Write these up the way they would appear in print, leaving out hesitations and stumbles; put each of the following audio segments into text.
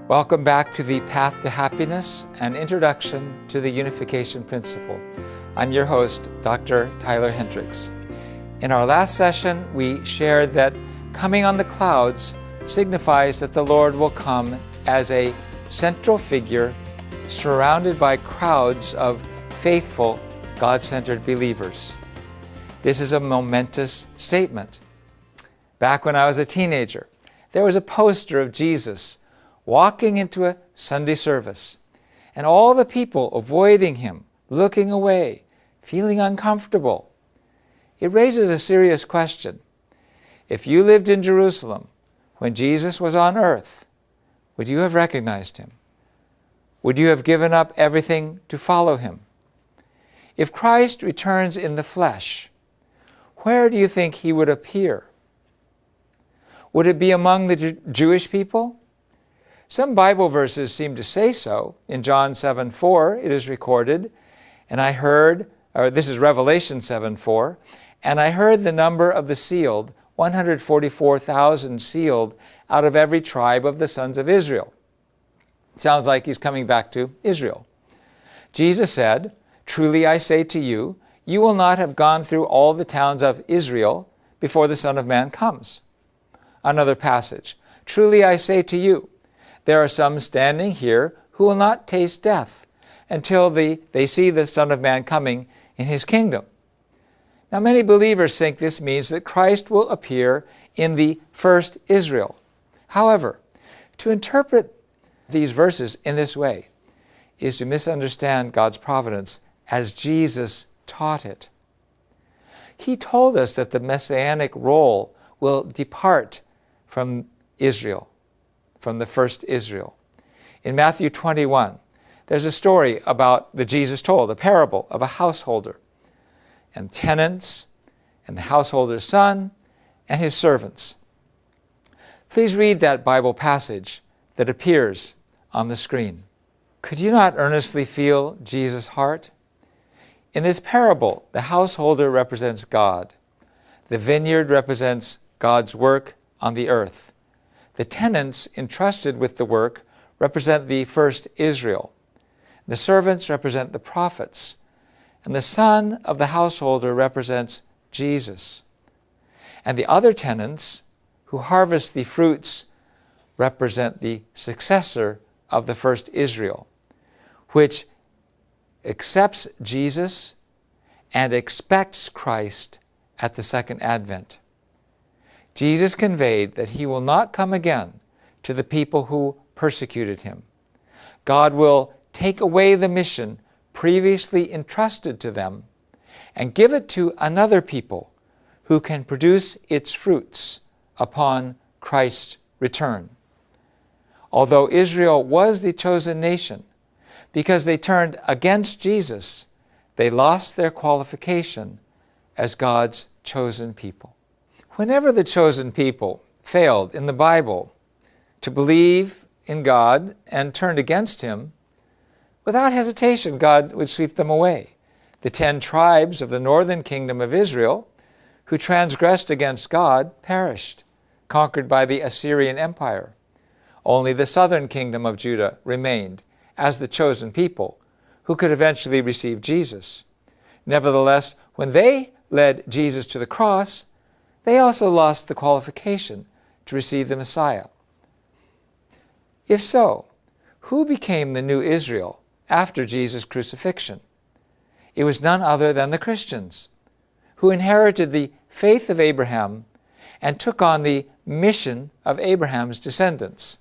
Welcome back to the Path to Happiness, an introduction to the unification principle. I'm your host, Dr. Tyler Hendricks. In our last session, we shared that coming on the clouds signifies that the Lord will come as a central figure surrounded by crowds of faithful, God-centered believers. This is a momentous statement. Back when I was a teenager, there was a poster of Jesus walking into a Sunday service, and all the people avoiding him, looking away, feeling uncomfortable. It raises a serious question. If you lived in Jerusalem when Jesus was on earth, would you have recognized him? Would you have given up everything to follow him? If Christ returns in the flesh, where do you think he would appear? Would it be among the Jewish people? Some Bible verses seem to say so. In John 7:4, it is recorded, and I heard, or this is Revelation 7:4, and I heard the number of the sealed, 144,000 sealed out of every tribe of the sons of Israel. Sounds like he's coming back to Israel. Jesus said, "Truly I say to you, you will not have gone through all the towns of Israel before the Son of Man comes." Another passage, "Truly I say to you, there are some standing here who will not taste death until they see the Son of Man coming in his kingdom." Now, many believers think this means that Christ will appear in the first Israel. However, to interpret these verses in this way is to misunderstand God's providence as Jesus taught it. He told us that the messianic role will depart from Israel, from the first Israel. In Matthew 21, there's a story that Jesus told, a parable of a householder and tenants and the householder's son and his servants. Please read that Bible passage that appears on the screen. Could you not earnestly feel Jesus' heart? In this parable, the householder represents God. The vineyard represents God's work on the earth. The tenants entrusted with the work represent the first Israel. The servants represent the prophets. And the son of the householder represents Jesus. And the other tenants who harvest the fruits represent the successor of the first Israel, which accepts Jesus and expects Christ at the second advent. Jesus conveyed that he will not come again to the people who persecuted him. God will take away the mission previously entrusted to them and give it to another people who can produce its fruits upon Christ's return. Although Israel was the chosen nation, because they turned against Jesus, they lost their qualification as God's chosen people. Whenever the chosen people failed in the Bible to believe in God and turned against him, without hesitation, God would sweep them away. The 10 tribes of the northern kingdom of Israel, who transgressed against God, perished, conquered by the Assyrian Empire. Only the southern kingdom of Judah remained as the chosen people, who could eventually receive Jesus. Nevertheless, when they led Jesus to the cross, they also lost the qualification to receive the Messiah. If so, who became the new Israel after Jesus' crucifixion? It was none other than the Christians, who inherited the faith of Abraham and took on the mission of Abraham's descendants.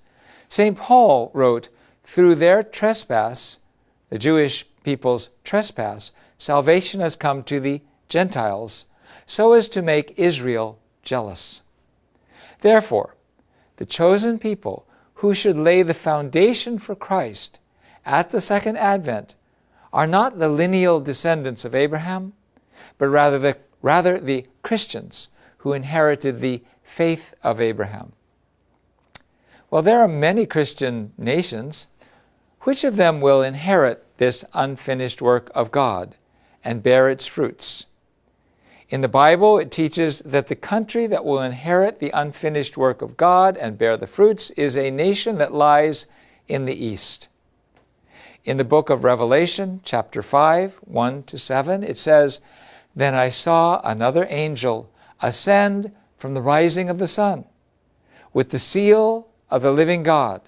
St. Paul wrote, "Through their trespass, the Jewish people's trespass, salvation has come to the Gentiles, so as to make Israel jealous." Therefore, the chosen people who should lay the foundation for Christ at the second advent are not the lineal descendants of Abraham, but rather the Christians who inherited the faith of Abraham. Well, there are many Christian nations. Which of them will inherit this unfinished work of God and bear its fruits? In the Bible, it teaches that the country that will inherit the unfinished work of God and bear the fruits is a nation that lies in the East. In the book of Revelation, chapter 5, 1-7, it says, "Then I saw another angel ascend from the rising of the sun, with the seal of the living God.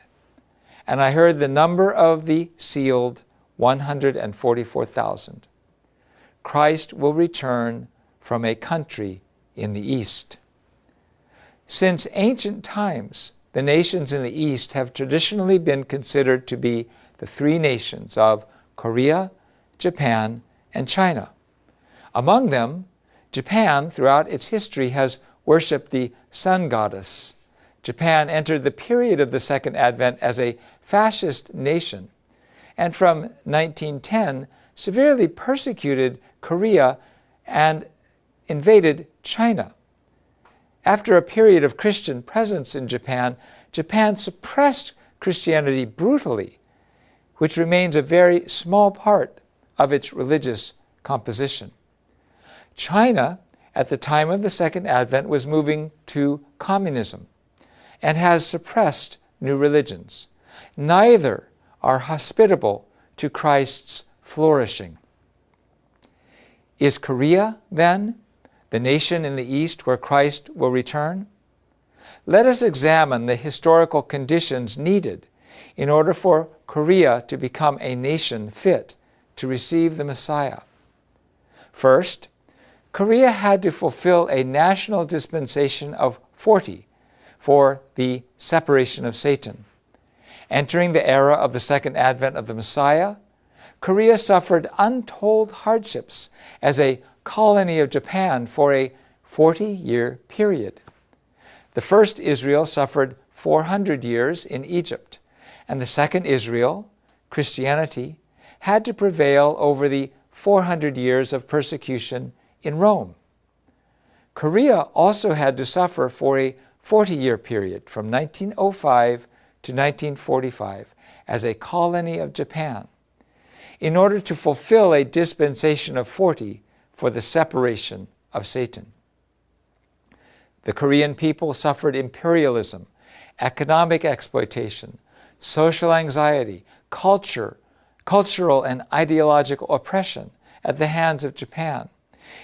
And I heard the number of the sealed, 144,000. Christ will return from a country in the East." Since ancient times, the nations in the East have traditionally been considered to be the three nations of Korea, Japan, and China. Among them, Japan, throughout its history, has worshipped the sun goddess. Japan entered the period of the Second Advent as a fascist nation, and from 1910 severely persecuted Korea and invaded China. After a period of Christian presence in Japan, Japan suppressed Christianity brutally, which remains a very small part of its religious composition. China, at the time of the Second Advent, was moving to communism and has suppressed new religions. Neither are hospitable to Christ's flourishing. Is Korea, then, the nation in the East where Christ will return? Let us examine the historical conditions needed in order for Korea to become a nation fit to receive the Messiah. First, Korea had to fulfill a national dispensation of 40 for the separation of Satan. Entering the era of the Second Advent of the Messiah, Korea suffered untold hardships as a colony of Japan for a 40-year period. The first Israel suffered 400 years in Egypt, and the second Israel, Christianity, had to prevail over the 400 years of persecution in Rome. Korea also had to suffer for a 40-year period from 1905 to 1945 as a colony of Japan, in order to fulfill a dispensation of 40 for the separation of Satan. The Korean people suffered imperialism, economic exploitation, social anxiety, cultural and ideological oppression at the hands of Japan.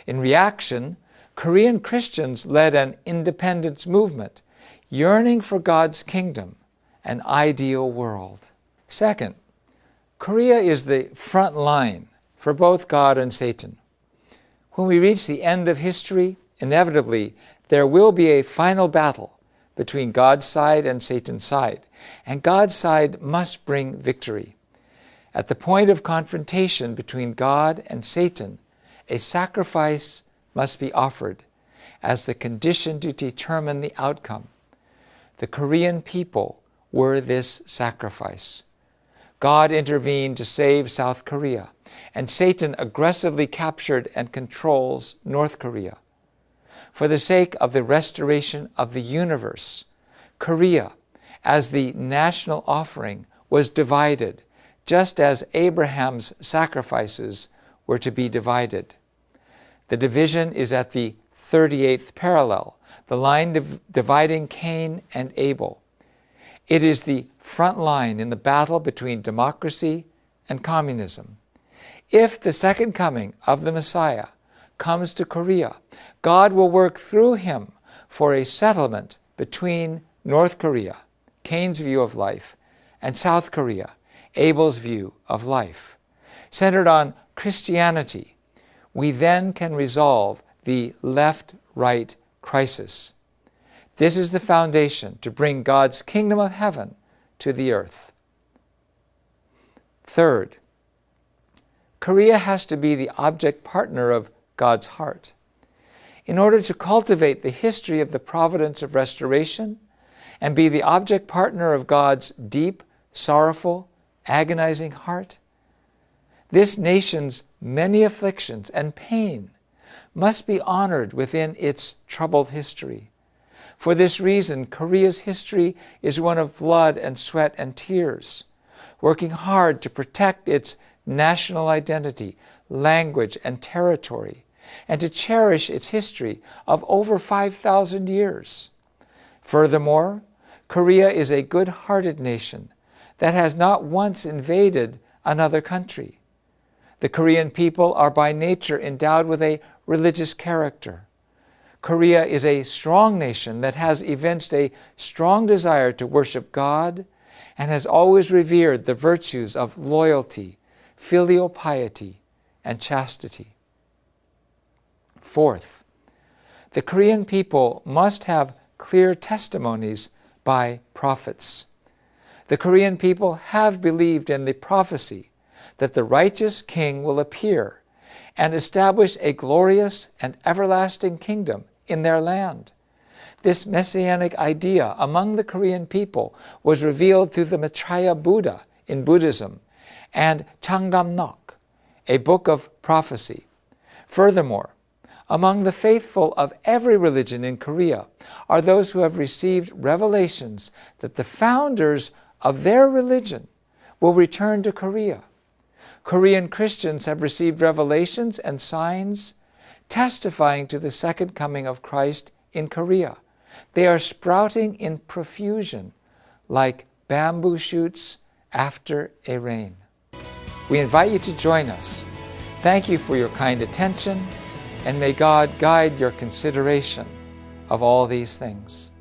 In reaction, Korean Christians led an independence movement, yearning for God's kingdom, an ideal world. Second, Korea is the front line for both God and Satan. When we reach the end of history, inevitably, there will be a final battle between God's side and Satan's side, and God's side must bring victory. At the point of confrontation between God and Satan, a sacrifice must be offered as the condition to determine the outcome. The Korean people were this sacrifice. God intervened to save South Korea, and Satan aggressively captured and controls North Korea. For the sake of the restoration of the universe, Korea, as the national offering, was divided, just as Abraham's sacrifices were to be divided. The division is at the 38th parallel, the line dividing Cain and Abel. It is the front line in the battle between democracy and communism. If the second coming of the Messiah comes to Korea, God will work through him for a settlement between North Korea, Cain's view of life, and South Korea, Abel's view of life. Centered on Christianity, we then can resolve the left-right crisis. This is the foundation to bring God's kingdom of heaven to the earth. Third, Korea has to be the object partner of God's heart. In order to cultivate the history of the providence of restoration and be the object partner of God's deep, sorrowful, agonizing heart, this nation's many afflictions and pain must be honored within its troubled history. For this reason, Korea's history is one of blood and sweat and tears, working hard to protect its national identity, language, and territory, and to cherish its history of over 5,000 years. Furthermore, Korea is a good-hearted nation that has not once invaded another country. The Korean people are by nature endowed with a religious character. Korea is a strong nation that has evinced a strong desire to worship God and has always revered the virtues of loyalty, filial piety, and chastity. Fourth, the Korean people must have clear testimonies by prophets. The Korean people have believed in the prophecy that the righteous king will appear and establish a glorious and everlasting kingdom in their land. This messianic idea among the Korean people was revealed through the Maitreya Buddha in Buddhism and Changamnok, a book of prophecy. Furthermore, among the faithful of every religion in Korea are those who have received revelations that the founders of their religion will return to Korea. Korean Christians have received revelations and signs testifying to the second coming of Christ in Korea. They are sprouting in profusion like bamboo shoots after a rain. We invite you to join us. Thank you for your kind attention, and may God guide your consideration of all these things.